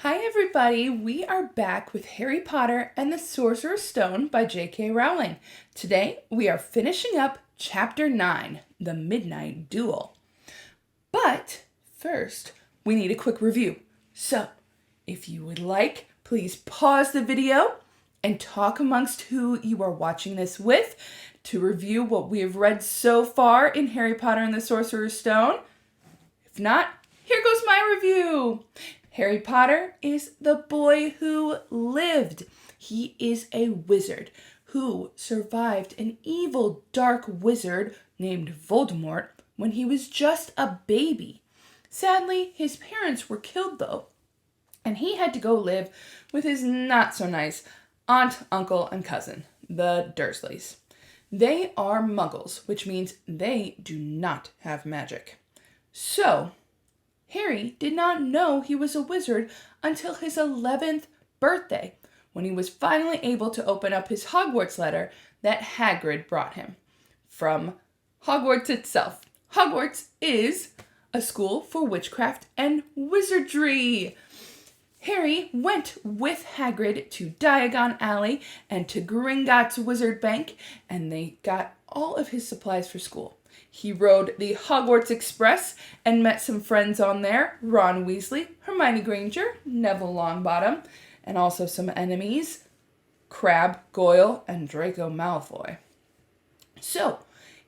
Hi everybody, we are back with Harry Potter and the Sorcerer's Stone by JK Rowling. Today we are finishing up Chapter 9, The Midnight Duel. But first, we need a quick review. So, if you would like, please pause the video and talk amongst who you are watching this with to review what we have read so far in Harry Potter and the Sorcerer's Stone. If not, here goes my review. Harry Potter is the boy who lived. He is a wizard who survived an evil dark wizard named Voldemort when he was just a baby. Sadly, his parents were killed though, and he had to go live with his not so nice aunt, uncle, and cousin, the Dursleys. They are muggles, which means they do not have magic. So, Harry did not know he was a wizard until his 11th birthday, when he was finally able to open up his Hogwarts letter that Hagrid brought him from Hogwarts itself. Hogwarts is a school for witchcraft and wizardry. Harry went with Hagrid to Diagon Alley and to Gringotts Wizard Bank, and they got all of his supplies for school. He rode the Hogwarts Express and met some friends on there, Ron Weasley, Hermione Granger, Neville Longbottom, and also some enemies, Crabbe, Goyle, and Draco Malfoy. So,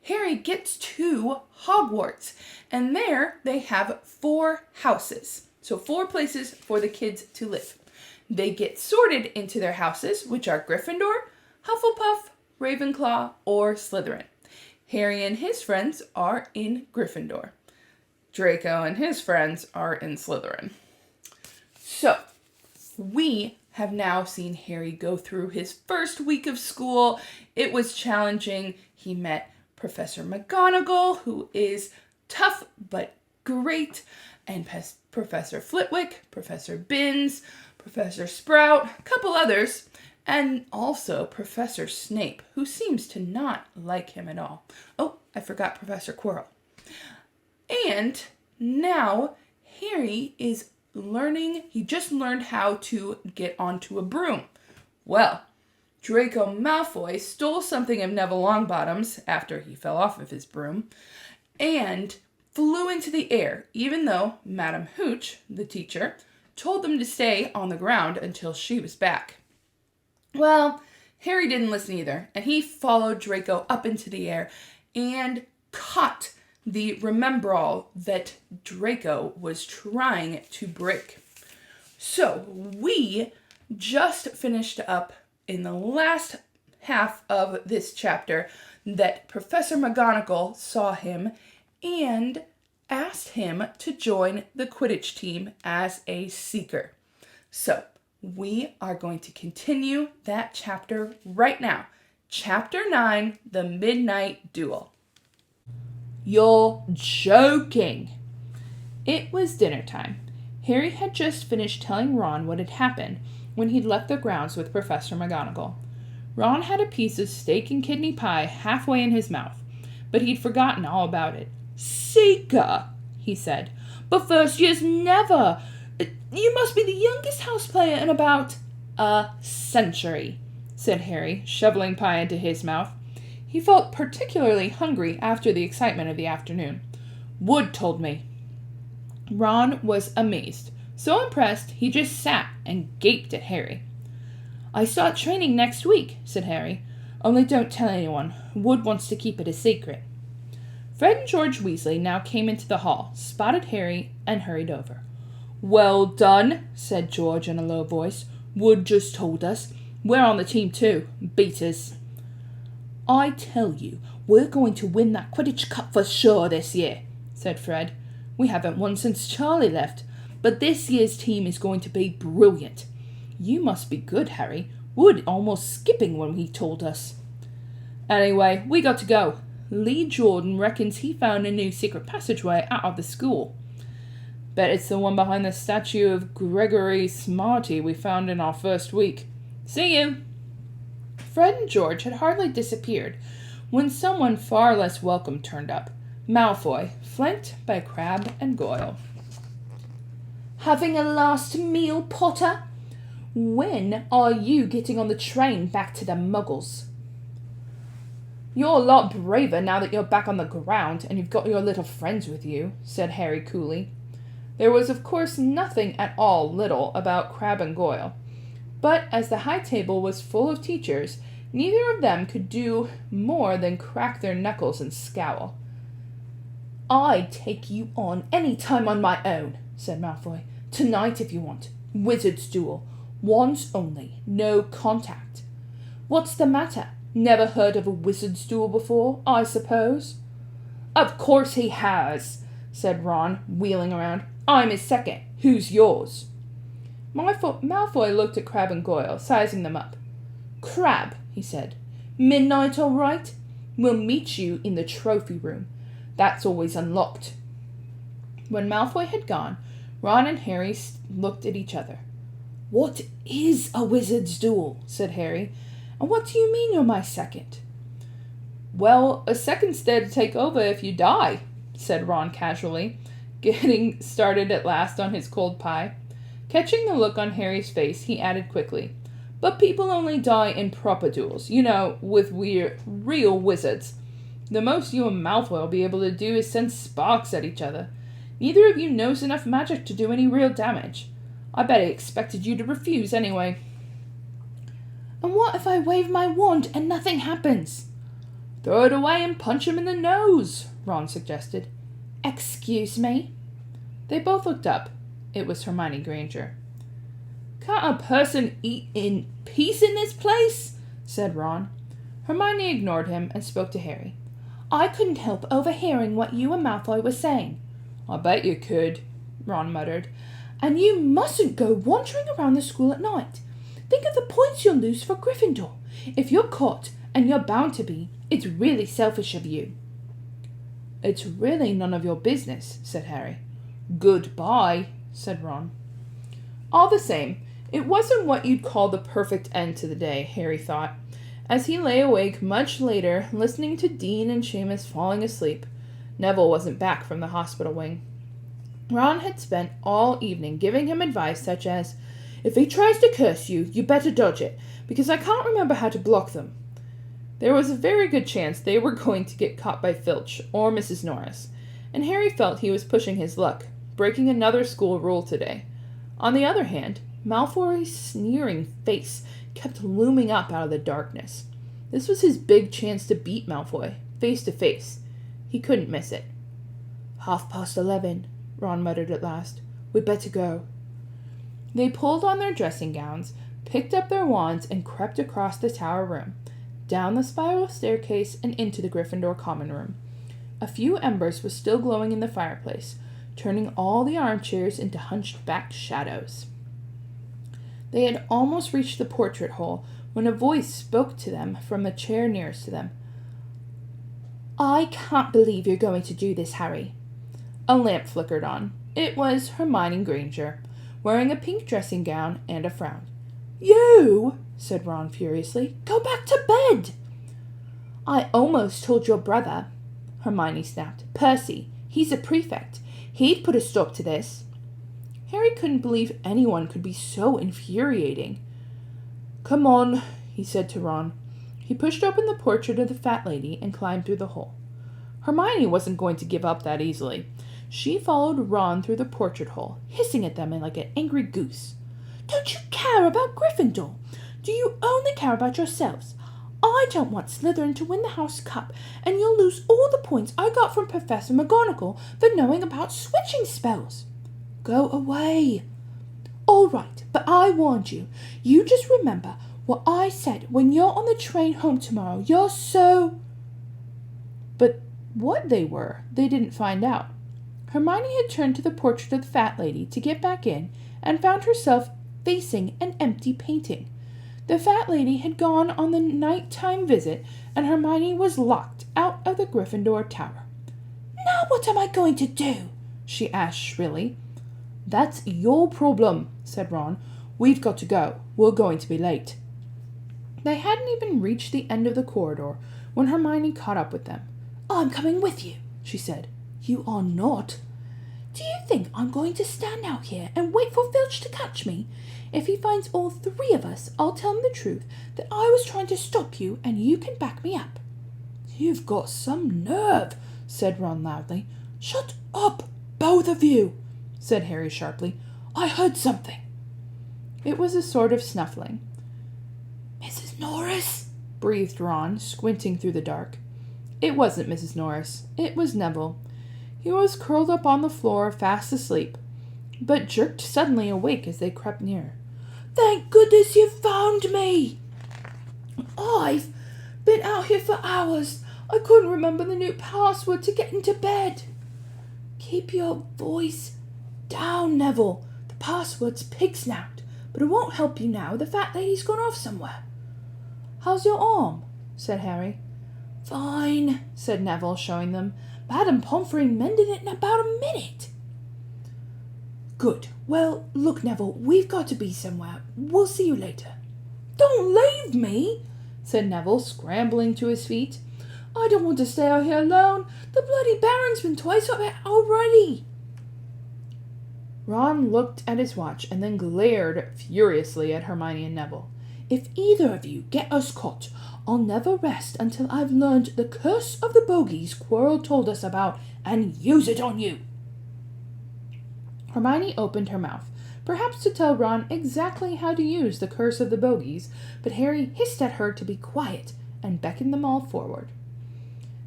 Harry gets to Hogwarts, and there they have 4 houses. So 4 places for the kids to live. They get sorted into their houses, which are Gryffindor, Hufflepuff, Ravenclaw, or Slytherin. Harry and his friends are in Gryffindor. Draco and his friends are in Slytherin. So, we have now seen Harry go through his first week of school. It was challenging. He met Professor McGonagall, who is tough but great, and Professor Flitwick, Professor Binns, Professor Sprout, a couple others, and also Professor Snape, who seems to not like him at all. Oh, I forgot Professor Quirrell. And now Harry is he just learned how to get onto a broom. Well, Draco Malfoy stole something of Neville Longbottom's after he fell off of his broom and flew into the air, even though Madame Hooch, the teacher, told them to stay on the ground until she was back. Well, Harry didn't listen either, and he followed Draco up into the air and caught the Remembrall that Draco was trying to break. So, we just finished up in the last half of this chapter that Professor McGonagall saw him and asked him to join the Quidditch team as a seeker. So, we are going to continue that chapter right now. Chapter 9, The Midnight Duel. You're joking. It was dinner time. Harry had just finished telling Ron what had happened when he'd left the grounds with Professor McGonagall. Ron had a piece of steak and kidney pie halfway in his mouth, but he'd forgotten all about it. Seeker, he said, but first years never. You must be the youngest house player in about a century, said Harry, shoveling pie into his mouth. He felt particularly hungry after the excitement of the afternoon. Wood told me. Ron was amazed. So impressed, he just sat and gaped at Harry. I start training next week, said Harry. Only don't tell anyone. Wood wants to keep it a secret. Fred and George Weasley now came into the hall, spotted Harry, and hurried over. Well done, said George in a low voice. Wood just told us. We're on the team too. Beat us. I tell you, we're going to win that Quidditch Cup for sure this year, said Fred. We haven't won since Charlie left, but this year's team is going to be brilliant. You must be good, Harry. Wood almost skipping when he told us. Anyway, we got to go. Lee Jordan reckons he found a new secret passageway out of the school. Bet it's the one behind the statue of Gregory Smarty we found in our first week. See you! Fred and George had hardly disappeared when someone far less welcome turned up. Malfoy, flanked by Crabbe and Goyle. Having a last meal, Potter? When are you getting on the train back to the Muggles? You're a lot braver now that you're back on the ground and you've got your little friends with you, said Harry coolly. There was of course nothing at all little about Crabbe and Goyle, but as the high table was full of teachers, neither of them could do more than crack their knuckles and scowl. I'd take you on any time on my own, said Malfoy. Tonight if you want. Wizard's duel. Once only. No contact. What's the matter? Never heard of a wizard's duel before, I suppose? Of course he has, said Ron, wheeling around. I'm his second. Who's yours? Malfoy looked at Crabbe and Goyle, sizing them up. Crabbe, he said. Midnight all right? We'll meet you in the trophy room. That's always unlocked. When Malfoy had gone, Ron and Harry looked at each other. What is a wizard's duel? Said Harry. And what do you mean you're my second? Well, a second's there to take over if you die, said Ron casually, getting started at last on his cold pie. Catching the look on Harry's face, he added quickly, but people only die in proper duels, with real wizards. The most you and Malfoy will be able to do is send sparks at each other. Neither of you knows enough magic to do any real damage. I bet he expected you to refuse anyway. And what if I wave my wand and nothing happens? Throw it away and punch him in the nose, Ron suggested. Excuse me? They both looked up. It was Hermione Granger. Can't a person eat in peace in this place? Said Ron. Hermione ignored him and spoke to Harry. I couldn't help overhearing what you and Malfoy were saying. I bet you could, Ron muttered. And you mustn't go wandering around the school at night. Think of the points you'll lose for Gryffindor. If you're caught, and you're bound to be, it's really selfish of you. It's really none of your business, said Harry. Goodbye, said Ron. All the same, it wasn't what you'd call the perfect end to the day, Harry thought, as he lay awake much later, listening to Dean and Seamus falling asleep. Neville wasn't back from the hospital wing. Ron had spent all evening giving him advice such as, if he tries to curse you, you better dodge it, because I can't remember how to block them. There was a very good chance they were going to get caught by Filch or Mrs. Norris, and Harry felt he was pushing his luck, breaking another school rule today. On the other hand, Malfoy's sneering face kept looming up out of the darkness. This was his big chance to beat Malfoy, face to face. He couldn't miss it. 11:30, Ron muttered at last. We'd better go. They pulled on their dressing gowns, picked up their wands, and crept across the tower room, down the spiral staircase and into the Gryffindor common room. A few embers were still glowing in the fireplace, turning all the armchairs into hunched-back shadows. They had almost reached the portrait hole when a voice spoke to them from a chair nearest to them. I can't believe you're going to do this, Harry. A lamp flickered on. It was Hermione Granger, wearing a pink dressing gown and a frown. You, said Ron furiously, go back to bed. I almost told your brother, Hermione snapped. Percy, he's a prefect. He'd put a stop to this. Harry couldn't believe anyone could be so infuriating. Come on, he said to Ron. He pushed open the portrait of the fat lady and climbed through the hole. Hermione wasn't going to give up that easily. She followed Ron through the portrait hole, hissing at them like an angry goose. Don't you care about Gryffindor? Do you only care about yourselves? I don't want Slytherin to win the House Cup, and you'll lose all the points I got from Professor McGonagall for knowing about switching spells. Go away. All right, but I warned you. You just remember what I said when you're on the train home tomorrow. You're so... But what they were, they didn't find out. Hermione had turned to the portrait of the fat lady to get back in and found herself facing an empty painting. The fat lady had gone on the nighttime visit, and Hermione was locked out of the Gryffindor tower. Now what am I going to do? She asked shrilly. That's your problem, said Ron. We've got to go. We're going to be late. They hadn't even reached the end of the corridor when Hermione caught up with them. I'm coming with you, she said. You are not. Do you think I'm going to stand out here and wait for Filch to catch me? If he finds all three of us, I'll tell him the truth, that I was trying to stop you and you can back me up." "You've got some nerve," said Ron loudly. "Shut up, both of you," said Harry sharply. "I heard something." It was a sort of snuffling. "Mrs. Norris?" breathed Ron, squinting through the dark. It wasn't Mrs. Norris. It was Neville. He was curled up on the floor, fast asleep, but jerked suddenly awake as they crept near. "Thank goodness you found me! I've been out here for hours. I couldn't remember the new password to get into bed." "Keep your voice down, Neville. The password's Pig Snout, but it won't help you now. The fat lady's gone off somewhere." "How's your arm?" said Harry. "Fine," said Neville, showing them. "Madame Pomfrey mended it in about a minute." "Good. Well, look, Neville, we've got to be somewhere. We'll see you later." "Don't leave me," said Neville, scrambling to his feet. "I don't want to stay out here alone. The bloody Baron's been twice up here already." Ron looked at his watch and then glared furiously at Hermione and Neville. "If either of you get us caught, I'll never rest until I've learned the curse of the bogies Quirrell told us about and use it on you." Hermione opened her mouth, perhaps to tell Ron exactly how to use the curse of the bogies, but Harry hissed at her to be quiet and beckoned them all forward.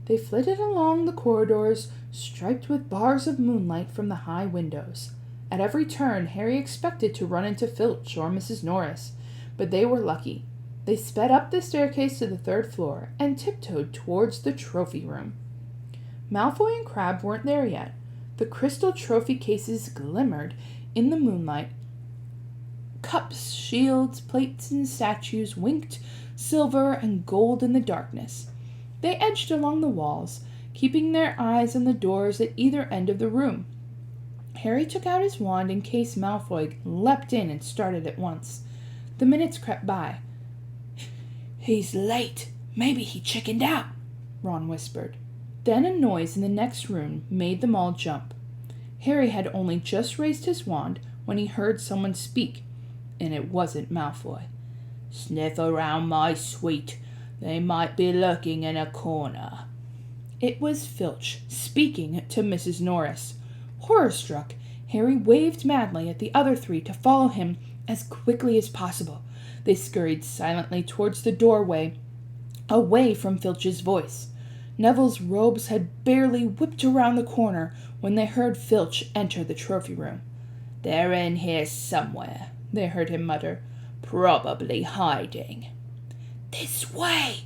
They flitted along the corridors, striped with bars of moonlight from the high windows. At every turn, Harry expected to run into Filch or Mrs. Norris, but they were lucky. They sped up the staircase to the third floor and tiptoed towards the trophy room. Malfoy and Crabbe weren't there yet. The crystal trophy cases glimmered in the moonlight. Cups, shields, plates, and statues winked silver and gold in the darkness. They edged along the walls, keeping their eyes on the doors at either end of the room. Harry took out his wand in case Malfoy leapt in and started at once. The minutes crept by. "He's late. Maybe he chickened out," Ron whispered. Then a noise in the next room made them all jump. Harry had only just raised his wand when he heard someone speak, and it wasn't Malfoy. "Sniff around my suite. They might be lurking in a corner." It was Filch, speaking to Mrs. Norris. Horror-struck, Harry waved madly at the other three to follow him as quickly as possible. They scurried silently towards the doorway, away from Filch's voice. Neville's robes had barely whipped around the corner when they heard Filch enter the trophy room. "They're in here somewhere," they heard him mutter. "Probably hiding." "This way,"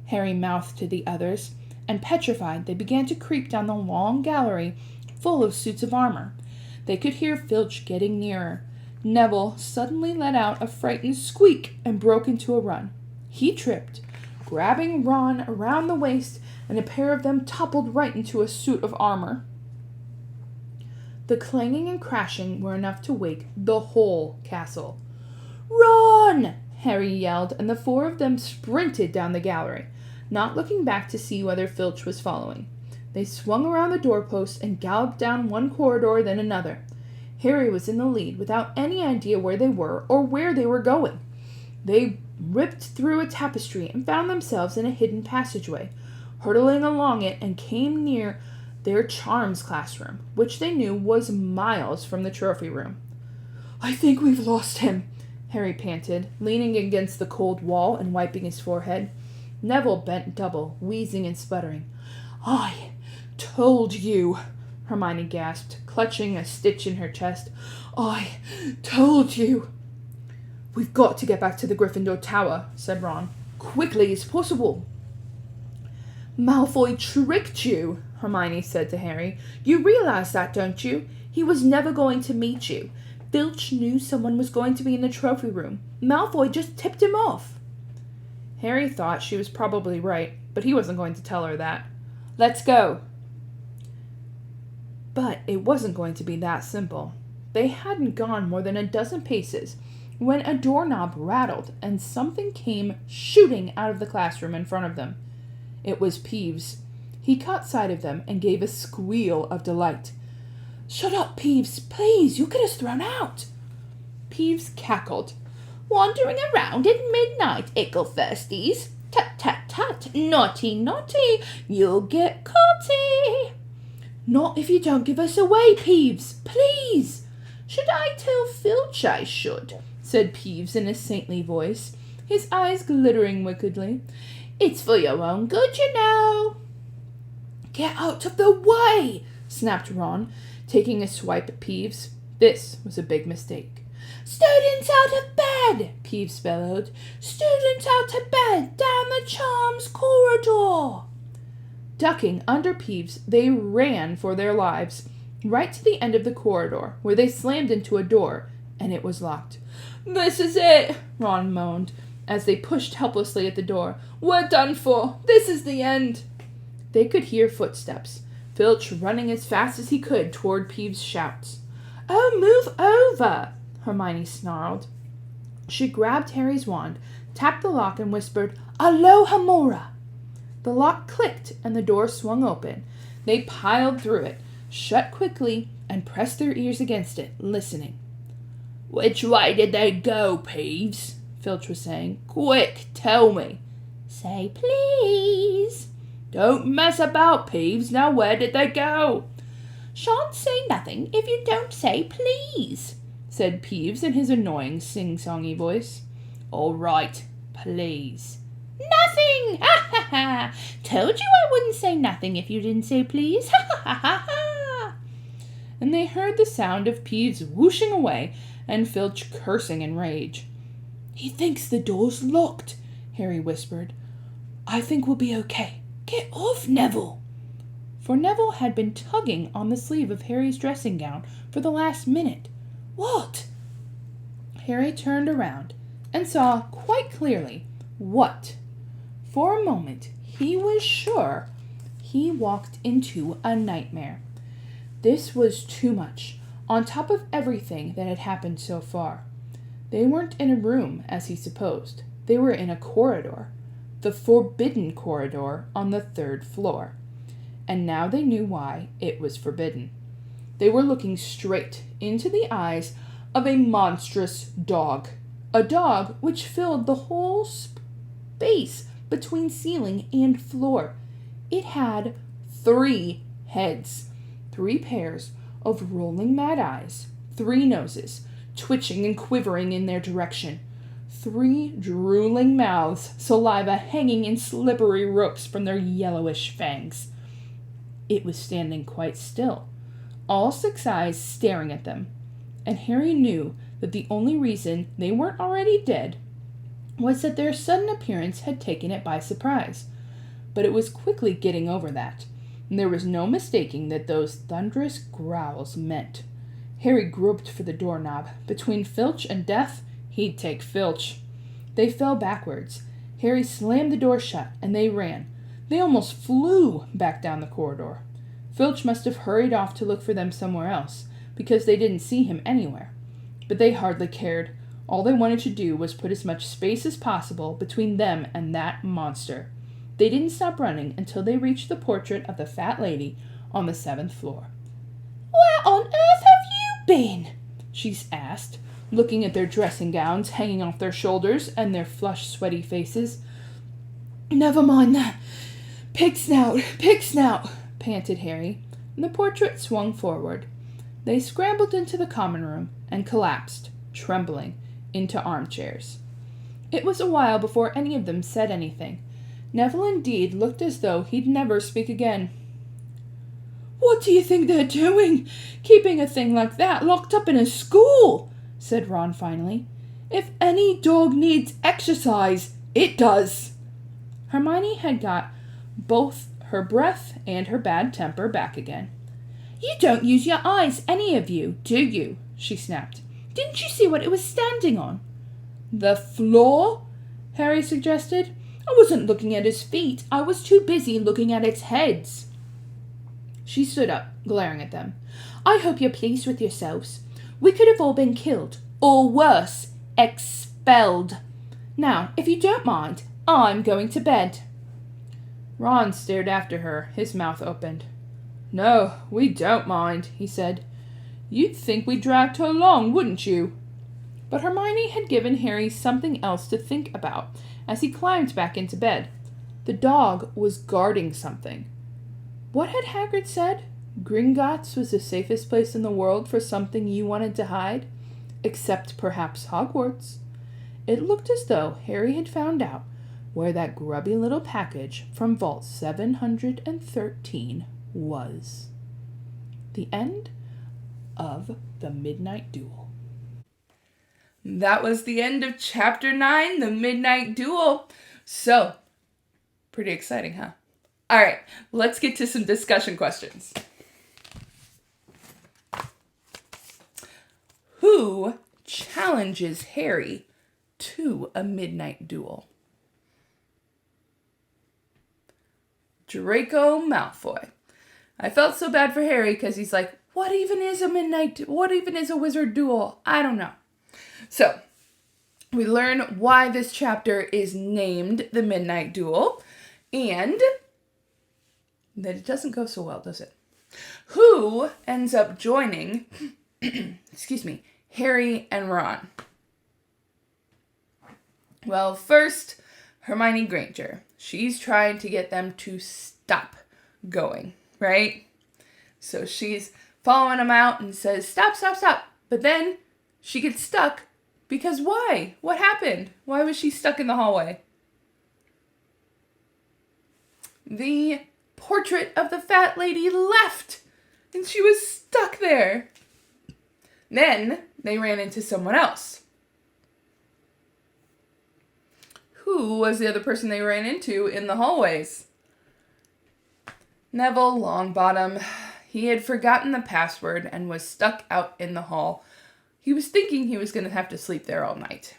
Harry mouthed to the others, and petrified they began to creep down the long gallery full of suits of armor. They could hear Filch getting nearer. Neville suddenly let out a frightened squeak and broke into a run. He tripped, grabbing Ron around the waist, and a pair of them toppled right into a suit of armor. The clanging and crashing were enough to wake the whole castle. "Run!" Harry yelled, and the four of them sprinted down the gallery, not looking back to see whether Filch was following. They swung around the doorpost and galloped down one corridor, then another. Harry was in the lead, without any idea where they were or where they were going. They ripped through a tapestry and found themselves in a hidden passageway, hurtling along it, and came near their charms classroom, which they knew was miles from the trophy room. "I think we've lost him," Harry panted, leaning against the cold wall and wiping his forehead. Neville bent double, wheezing and sputtering. "I told you," Hermione gasped, clutching a stitch in her chest. "I told you." "We've got to get back to the Gryffindor Tower," said Ron. "Quickly as possible." "Malfoy tricked you," Hermione said to Harry. "You realize that, don't you? He was never going to meet you. Filch knew someone was going to be in the trophy room. Malfoy just tipped him off." Harry thought she was probably right, but he wasn't going to tell her that. "Let's go." But it wasn't going to be that simple. They hadn't gone more than a dozen paces when a doorknob rattled and something came shooting out of the classroom in front of them. It was Peeves. He caught sight of them and gave a squeal of delight. Shut up, Peeves, please, you'll get us thrown out. Peeves cackled. Wandering around at midnight, ickle-thirsties. Tut, tut, tut, naughty, naughty, you'll get caughty. Not if you don't give us away, Peeves, please. Should I tell Filch I should? Said Peeves in a saintly voice, his eyes glittering wickedly. It's for your own good, you know. Get out of the way, snapped Ron, taking a swipe at Peeves. This was a big mistake. Students out of bed, Peeves bellowed. Students out of bed, down the charms corridor. Ducking under Peeves, they ran for their lives, right to the end of the corridor, where they slammed into a door, and it was locked. This is it, Ron moaned, as they pushed helplessly at the door. We're done for. This is the end. They could hear footsteps, Filch running as fast as he could toward Peeves' shouts. Oh, move over, Hermione snarled. She grabbed Harry's wand, tapped the lock, and whispered, Alohomora. The lock clicked, and the door swung open. They piled through it, shut quickly, and pressed their ears against it, listening. Which way did they go, Peeves? Filch was saying. Quick, tell me. Say please. Don't mess about, Peeves. Now where did they go? Shan't say nothing if you don't say please, said Peeves in his annoying sing-songy voice. All right, please. Nothing! Ha ha ha! Told you I wouldn't say nothing if you didn't say please. Ha ha ha ha! And they heard the sound of Peeves whooshing away and Filch cursing in rage. He thinks the door's locked, Harry whispered. I think we'll be okay. Get off, Neville. For Neville had been tugging on the sleeve of Harry's dressing gown for the last minute. What? Harry turned around and saw quite clearly what. For a moment, he was sure he walked into a nightmare. This was too much, on top of everything that had happened so far. They weren't in a room, as he supposed. They were in a corridor, the forbidden corridor on the 3rd floor. And now they knew why it was forbidden. They were looking straight into the eyes of a monstrous dog, a dog which filled the whole space between ceiling and floor. It had 3 heads, 3 pairs of rolling mad eyes, 3 noses, twitching and quivering in their direction, 3 drooling mouths, saliva hanging in slippery ropes from their yellowish fangs. It was standing quite still, all 6 eyes staring at them, and Harry knew that the only reason they weren't already dead was that their sudden appearance had taken it by surprise. But it was quickly getting over that, and there was no mistaking that those thunderous growls meant. Harry groped for the doorknob. Between Filch and death, he'd take Filch. They fell backwards. Harry slammed the door shut, and they ran. They almost flew back down the corridor. Filch must have hurried off to look for them somewhere else, because they didn't see him anywhere. But they hardly cared. All they wanted to do was put as much space as possible between them and that monster. They didn't stop running until they reached the portrait of the fat lady on the 7th floor. Where on earth have you been? She asked, looking at their dressing gowns hanging off their shoulders and their flushed, sweaty faces. Never mind that. Pig snout, panted Harry, and the portrait swung forward. They scrambled into the common room and collapsed, trembling, into armchairs. It was a while before any of them said anything. Neville indeed looked as though he'd never speak again. What do you think they're doing, keeping a thing like that locked up in a school? Said Ron finally. If any dog needs exercise, it does. Hermione had got both her breath and her bad temper back again. You don't use your eyes, any of you, do you? She snapped. Didn't you see what it was standing on? The floor? Harry suggested. I wasn't looking at his feet. I was too busy looking at its heads. She stood up, glaring at them. I hope you're pleased with yourselves. We could have all been killed, or worse, expelled. Now, if you don't mind, I'm going to bed. Ron stared after her, his mouth opened. No, we don't mind, he said. You'd think we dragged her along, wouldn't you? But Hermione had given Harry something else to think about as he climbed back into bed. The dog was guarding something. What had Hagrid said? Gringotts was the safest place in the world for something you wanted to hide? Except perhaps Hogwarts. It looked as though Harry had found out where that grubby little package from Vault 713 was. The end of The Midnight Duel. That was the end of Chapter 9, The Midnight Duel. So, pretty exciting, huh? All right, let's get to some discussion questions. Who challenges Harry to a midnight duel? Draco Malfoy. I felt so bad for Harry because he's like, what even is a wizard duel? I don't know. So, we learn why this chapter is named The Midnight Duel, and that it doesn't go so well, does it? Who ends up joining, Harry and Ron? Well, first, Hermione Granger. She's trying to get them to stop going, right? So she's following them out and says, stop. But then she gets stuck because why? What happened? Why was she stuck in the hallway? The portrait of the fat lady left and she was stuck there. Then they ran into someone else. Who was the other person they ran into in the hallways? Neville Longbottom. He had forgotten the password and was stuck out in the hall. He was thinking he was going to have to sleep there all night.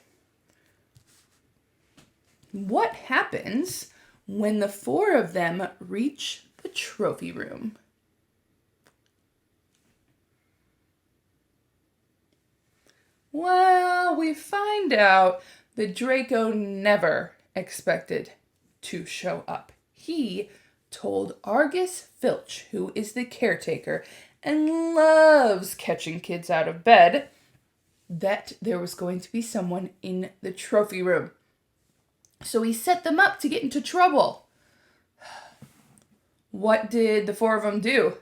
What happens when the four of them reach the trophy room? Well, we find out that Draco never expected to show up. He told Argus Filch, who is the caretaker and loves catching kids out of bed, that there was going to be someone in the trophy room. So he set them up to get into trouble. What did the four of them do?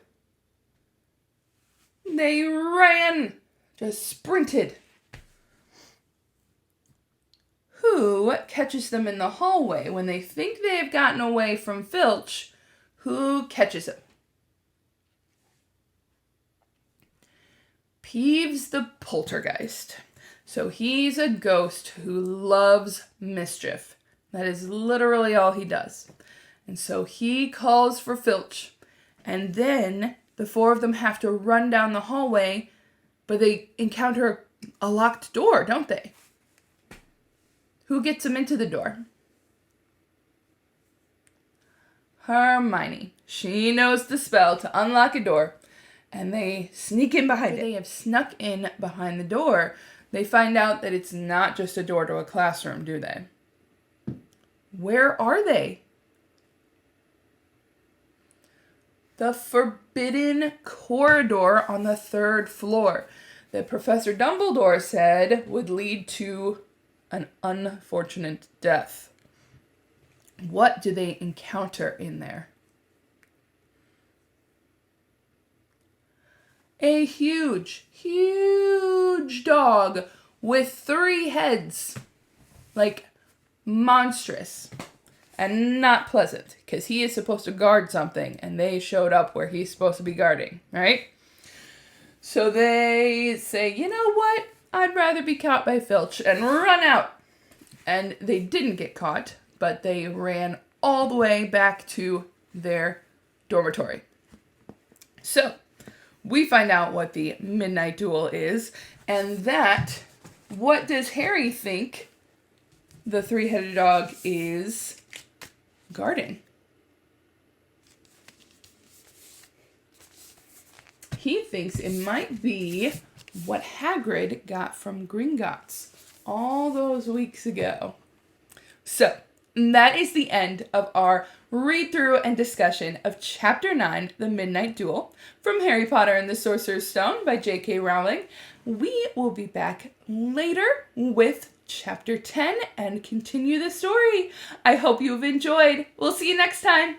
They ran, just sprinted. Who catches them in the hallway when they think they have gotten away from Filch? Who catches him? Peeves the Poltergeist. So he's a ghost who loves mischief. That is literally all he does. And so he calls for Filch. And then the four of them have to run down the hallway, but they encounter a locked door, don't they? Who gets them into the door? Hermione. She knows the spell to unlock a door, and they sneak in behind it. They have snuck in behind the door. They find out that it's not just a door to a classroom, do they? Where are they? The Forbidden Corridor on the 3rd floor that Professor Dumbledore said would lead to an unfortunate death. What do they encounter in there? A huge dog with 3 heads. Like, monstrous. And not pleasant, because he is supposed to guard something, and they showed up where he's supposed to be guarding, right? So they say, you know what? I'd rather be caught by Filch, and run out. And they didn't get caught, but they ran all the way back to their dormitory. So, we find out what the midnight duel is, and that, what does Harry think the 3-headed dog is guarding? He thinks it might be what Hagrid got from Gringotts all those weeks ago. So, that is the end of our read through and discussion of Chapter 9, The Midnight Duel, from Harry Potter and the Sorcerer's Stone by JK Rowling. We will be back later with Chapter 10 and continue the story. I hope you've enjoyed. We'll see you next time.